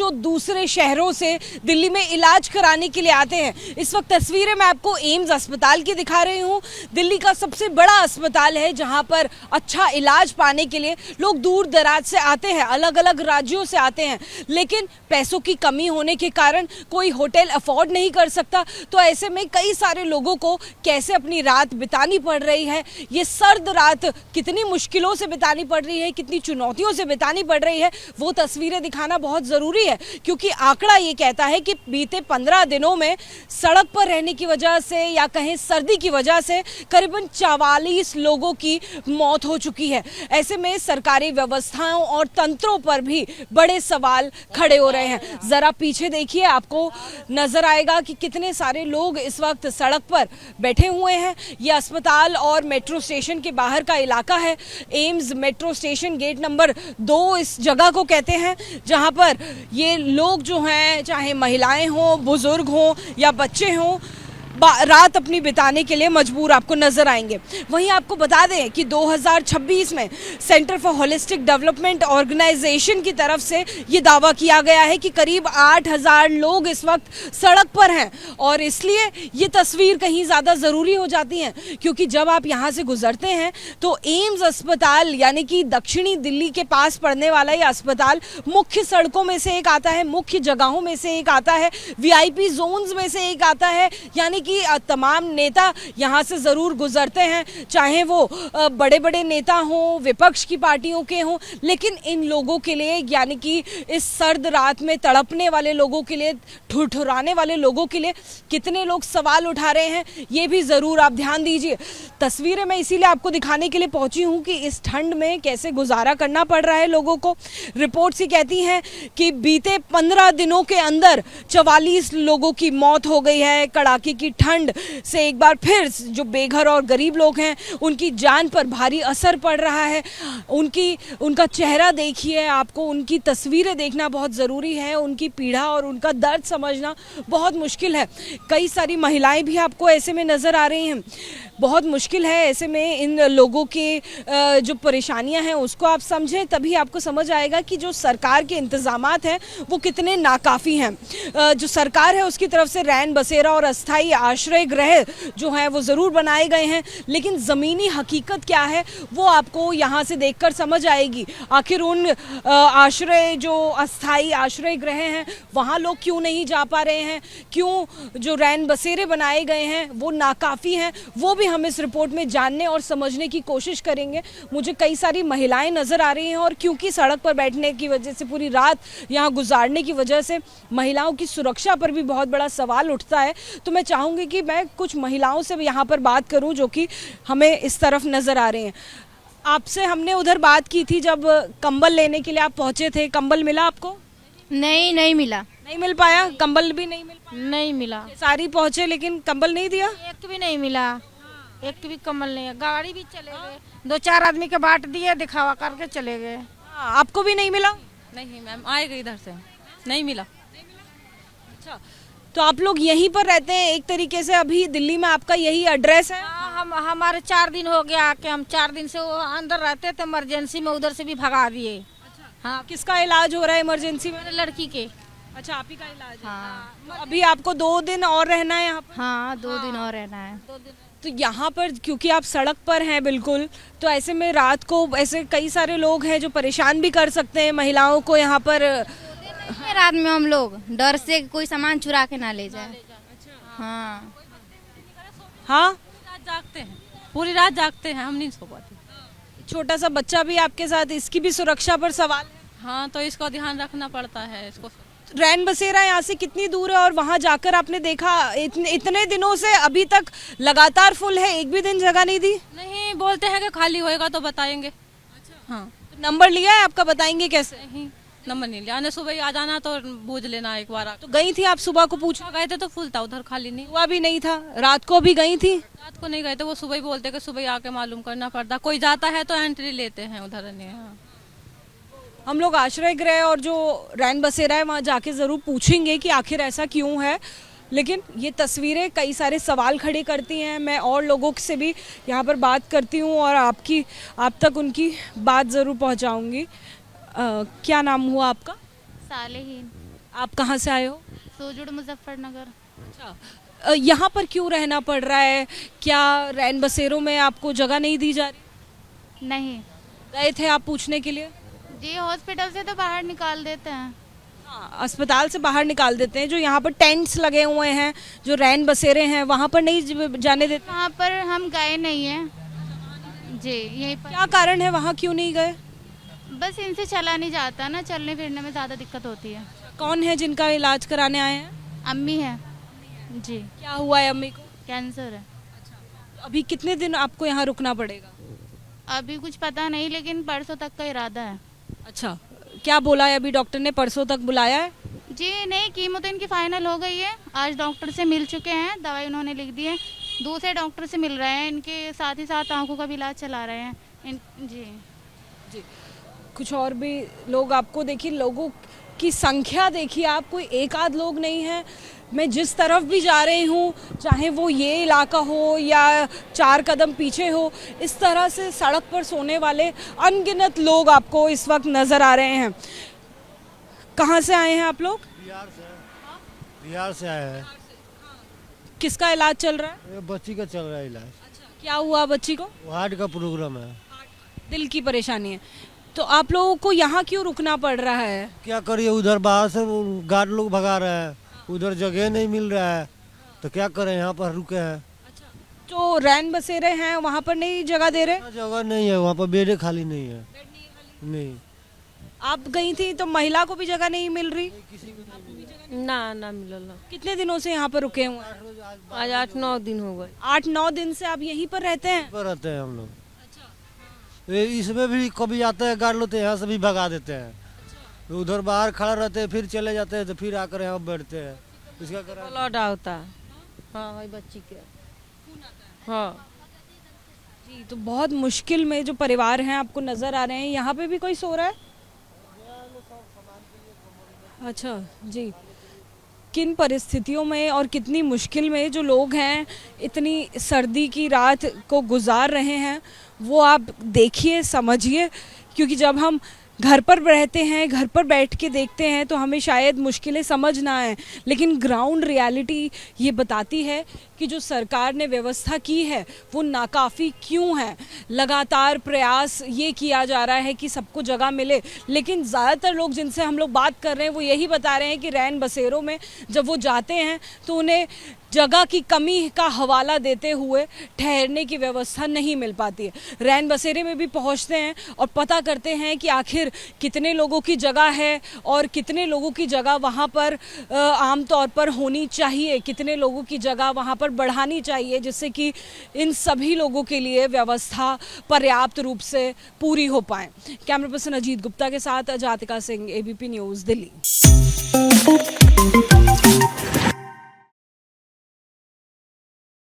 जो दूसरे शहरों से दिल्ली में इलाज कराने के लिए आते हैं। इस वक्त तस्वीरें मैं आपको एम्स अस्पताल की दिखा रही हूँ। दिल्ली का सबसे बड़ा अस्पताल है जहाँ पर अच्छा इलाज पाने के लिए लोग दूर दराज से आते हैं, अलग अलग राज्यों से आते हैं, लेकिन पैसों की कमी होने के कारण कोई होटल अफोर्ड नहीं कर सकता। तो ऐसे में कई सारे लोगों को कैसे अपनी रात बितानी पड़ रही है, ये सर्द रात कितनी मुश्किलों से बितानी पड़ रही है, कितनी चुनौतियों से बितानी पड़ रही है, वो तस्वीरें दिखाना बहुत ज़रूरी है। क्योंकि आंकड़ा ये कहता है कि बीते 15 दिनों में सड़क पर रहने की वजह से या कहें सर्दी की वजह से करीबन 44 लोगों की मौत हो चुकी है। ऐसे में सरकारी व्यवस्थाओं और तंत्रों पर भी बड़े सवाल खड़े हो रहे हैं। ज़रा पीछे देखिए, आपको नज़र आएगा कि कितने सारे लोग इस वक्त सड़क पर बैठे हुए हैं। ये अस्पताल और मेट्रो स्टेशन के बाहर का इलाका है। AIIMS metro station gate number 2 इस जगह को कहते हैं, जहां पर ये लोग जो हैं, चाहे महिलाएं हों, बुजुर्ग हों या बच्चे हों, रात अपनी बिताने के लिए मजबूर आपको नजर आएंगे। वहीं आपको बता दें कि 2026 में centre for holistic development organisation की तरफ से ये दावा किया गया है कि करीब 8000 लोग इस वक्त सड़क पर हैं। और इसलिए ये तस्वीर कहीं ज़्यादा ज़रूरी हो जाती है, क्योंकि जब आप यहाँ से गुजरते हैं तो एम्स अस्पताल यानी कि दक्षिणी दिल्ली के पास पड़ने वाला ये अस्पताल मुख्य सड़कों में से एक आता है, मुख्य जगहों में से एक आता है, VIP जोन्स में से एक आता है। यानी कि तमाम नेता यहाँ से ज़रूर गुजरते हैं, चाहे वो बड़े बड़े नेता हों, विपक्ष की पार्टियों के हों, लेकिन इन लोगों के लिए यानी कि इस सर्द रात में तड़पने वाले लोगों के लिए, ठुठुराने वाले लोगों के लिए कितने लोग सवाल उठा रहे हैं, ये भी ज़रूर आप ध्यान दीजिए। तस्वीरें मैं इसीलिए आपको दिखाने के लिए पहुंची हूँ कि इस ठंड में कैसे गुजारा करना पड़ रहा है लोगों को। रिपोर्ट्स ही कहती हैं कि बीते 15 दिनों के अंदर 44 लोगों की मौत हो गई है। कड़ाके की ठंड से एक बार फिर जो बेघर और गरीब लोग हैं उनकी जान पर भारी असर पड़ रहा है। उनका चेहरा देखिए, आपको उनकी तस्वीरें देखना बहुत ज़रूरी है। उनकी पीड़ा और उनका दर्द समझना बहुत मुश्किल है। कई सारी महिलाएं भी आपको ऐसे में नज़र आ रही हैं। बहुत मुश्किल है ऐसे में इन लोगों के जो परेशानियां हैं उसको आप समझें, तभी आपको समझ आएगा कि जो सरकार के इंतज़ामात हैं वो कितने नाकाफ़ी हैं। जो सरकार है उसकी तरफ से रैन बसेरा और अस्थाई आश्रय गृह जो हैं वो ज़रूर बनाए गए हैं, लेकिन ज़मीनी हकीकत क्या है वो आपको यहाँ से देखकर समझ आएगी। आखिर उन आश्रय जो अस्थाई आश्रय गृह हैं वहाँ लोग क्यों नहीं जा पा रहे हैं, क्यों जो रैन बसेरे बनाए गए हैं वो नाकाफ़ी हैं, वो भी हम इस रिपोर्ट में जानने और समझने की कोशिश करेंगे। मुझे कई सारी महिलाएं नज़र आ रही हैं और क्योंकि सड़क पर बैठने की वजह से, पूरी रात यहाँ गुजारने की वजह से महिलाओं की सुरक्षा पर भी बहुत बड़ा सवाल उठता है। तो मैं चाहूँगी कि मैं कुछ महिलाओं से यहाँ पर बात करूँ जो कि हमें इस तरफ नज़र आ रहे हैं। आपसे हमने उधर बात की थी जब कंबल लेने के लिए आप पहुँचे थे, कंबल मिला आपको? नहीं मिला। नहीं मिल पाया, कंबल भी नहीं मिल पाया? नहीं मिला। सारी पहुँचे लेकिन कंबल नहीं दिया? एक भी नहीं मिला, एक भी कंबल नहीं है। गाड़ी भी चले गए, 2-4 आदमी के बांट दिए, दिखावा करके चले गए। आपको भी नहीं मिला? नहीं मैम, आएगा इधर से, नहीं मिला। अच्छा, तो आप लोग यहीं पर रहते हैं एक तरीके से, अभी दिल्ली में आपका यही एड्रेस है? हम हमारे 4 दिन हो गया आके, हम 4 दिन से वो अंदर रहते थे, इमरजेंसी में उधर से भी भगा दिए। हाँ, किसका इलाज हो रहा है इमरजेंसी में? लड़की के। अच्छा, आप ही का इलाज है? हाँ। तो अभी आपको 2 दिन और रहना है यहाँ पर? हाँ, 2 दिन और रहना है। 2 दिन। तो यहाँ पर क्योंकि आप सड़क पर हैं बिल्कुल, तो ऐसे में रात को ऐसे कई सारे लोग हैं जो परेशान भी कर सकते हैं महिलाओं को यहाँ पर। रात में हम लोग डर से कोई सामान चुरा के ना ले जाए। हाँ हाँ, रात जागते हैं, पूरी रात जागते हैं, हम नहीं सो पाते। छोटा सा बच्चा भी आपके साथ, इसकी भी सुरक्षा पर सवाल है। हाँ, तो इसको ध्यान रखना पड़ता है। इसको रैन बसेरा यहाँ से कितनी दूर है और वहाँ जाकर आपने देखा इतने दिनों से अभी तक लगातार फुल है, एक भी दिन जगह नहीं दी? नहीं, बोलते हैं कि खाली होएगा तो बताएंगे। हाँ, तो नंबर लिया है आपका, बताएंगे कैसे? नहीं, नंबर नहीं लिया। आने सुबह ही आ जाना तो पूछ लेना एक बार। तो गई थी आप सुबह को पूछा? गए थे तो फुल था, उधर खाली नहीं हुआ भी नहीं था। रात को भी गई थी? रात को नहीं गए थे, वो सुबह ही बोलते कि सुबह आके मालूम करना पड़ता। कोई जाता है तो एंट्री लेते हैं उधर। हाँ, हम लोग आश्रय गृह और जो रैन बसेरा है वहाँ जाके ज़रूर पूछेंगे कि आखिर ऐसा क्यों है, लेकिन ये तस्वीरें कई सारे सवाल खड़े करती हैं। मैं और लोगों से भी यहाँ पर बात करती हूँ और आप तक उनकी बात ज़रूर पहुँचाऊँगी। क्या नाम हुआ आपका? सालेहीन। आप कहाँ से आए हो? सोजुड़ मुजफ्फरनगर। अच्छा, यहाँ पर क्यों रहना पड़ रहा है? क्या रैन बसेरों में आपको जगह नहीं दी जा रही? नहीं गए थे आप पूछने के लिए? जी, हॉस्पिटल से तो बाहर निकाल देते हैं। हाँ, अस्पताल से बाहर निकाल देते हैं। जो यहाँ पर टेंट्स लगे हुए हैं, जो रैन बसेरे हैं, वहाँ पर नहीं जाने देते? वहाँ पर हम गए नहीं हैं जी, यहीं पर। क्या कारण है, वहाँ क्यों नहीं गए? बस इनसे चला नहीं जाता ना, चलने फिरने में ज़्यादा दिक्कत होती है। कौन है जिनका इलाज कराने आए हैं? अम्मी है जी, क्या हुआ है अम्मी को? कैंसर है। अभी कितने दिन आपको यहाँ रुकना पड़ेगा? अभी कुछ पता नहीं, लेकिन परसों तक का इरादा है। अच्छा, क्या बोला है अभी डॉक्टर ने? परसों तक बुलाया है? जी नहीं, कीमो तो इनकी फाइनल हो गई है। आज डॉक्टर से मिल चुके हैं, दवाई उन्होंने लिख दी है। दूसरे डॉक्टर से मिल रहे हैं, इनके साथ ही साथ आंखों का भी इलाज चला रहे हैं जी। जी, कुछ और भी लोग आपको देखिए, लोगों की संख्या देखिए आप, कोई एक आध लोग नहीं है। मैं जिस तरफ भी जा रही हूँ, चाहे वो ये इलाका हो या 4 कदम पीछे हो, इस तरह से सड़क पर सोने वाले अनगिनत लोग आपको इस वक्त नज़र आ रहे हैं। कहाँ से आए हैं आप लोग? बिहार से आए हैं। किसका इलाज चल रहा है? ये बच्ची का चल रहा है इलाज। क्या हुआ बच्ची को? हार्ट का प्रोग्राम है। दिल की परेशानी है। तो आप लोगों को यहाँ क्यों रुकना पड़ रहा है? क्या करिए, उधर बाहर से गार्ड लोग भगा रहे हैं, उधर जगह नहीं मिल रहा है, तो क्या करें, यहाँ पर रुके हैं। जो रैन बसेरे हैं वहाँ पर नहीं जगह दे रहे? जगह नहीं है, वहाँ पर बेड खाली नहीं है। नहीं। आप गई थी तो महिला को भी जगह नहीं मिल रही? ना मिलल। कितने दिनों से यहाँ पर रुके हुए हैं? आज 8-9 दिन हो गए। 8-9 दिन से आप यहीं पर रहते हैं? पर रहते हैं हम लोग। इसमें भी कभी आते हैं गार्ड लोग, तो यहाँ से भी भगा देते हैं। उधर बाहर खड़ा रहते हैं, फिर चले जाते हैं, तो फिर आकर यहाँ बैठते हैं। इसका करा ब्लड होता है। हाँ, वही बच्ची के। हाँ जी, तो बहुत मुश्किल में जो परिवार हैं आपको नज़र आ रहे हैं। यहाँ पे भी कोई सो रहा है? अच्छा जी, किन परिस्थितियों में और कितनी मुश्किल में जो लोग हैं इतनी सर्दी की रात को गुजार रहे हैं, वो आप देखिए, समझिए। क्योंकि जब हम घर पर रहते हैं, घर पर बैठ के देखते हैं, तो हमें शायद मुश्किलें समझ ना आए, लेकिन ग्राउंड रियलिटी ये बताती है कि जो सरकार ने व्यवस्था की है वो नाकाफ़ी क्यों है। लगातार प्रयास ये किया जा रहा है कि सबको जगह मिले, लेकिन ज़्यादातर लोग जिनसे हम लोग बात कर रहे हैं वो यही बता रहे हैं कि रैन बसेरों में जब वो जाते हैं तो उन्हें जगह की कमी का हवाला देते हुए ठहरने की व्यवस्था नहीं मिल पाती है। रैन बसेरे में भी पहुंचते हैं और पता करते हैं कि आखिर कितने लोगों की जगह है और कितने लोगों की जगह वहां पर आमतौर पर होनी चाहिए, कितने लोगों की जगह वहां पर बढ़ानी चाहिए, जिससे कि इन सभी लोगों के लिए व्यवस्था पर्याप्त रूप से पूरी हो पाए। कैमरा पर्सन अजीत गुप्ता के साथ जातिका सिंह, ABP न्यूज़, दिल्ली।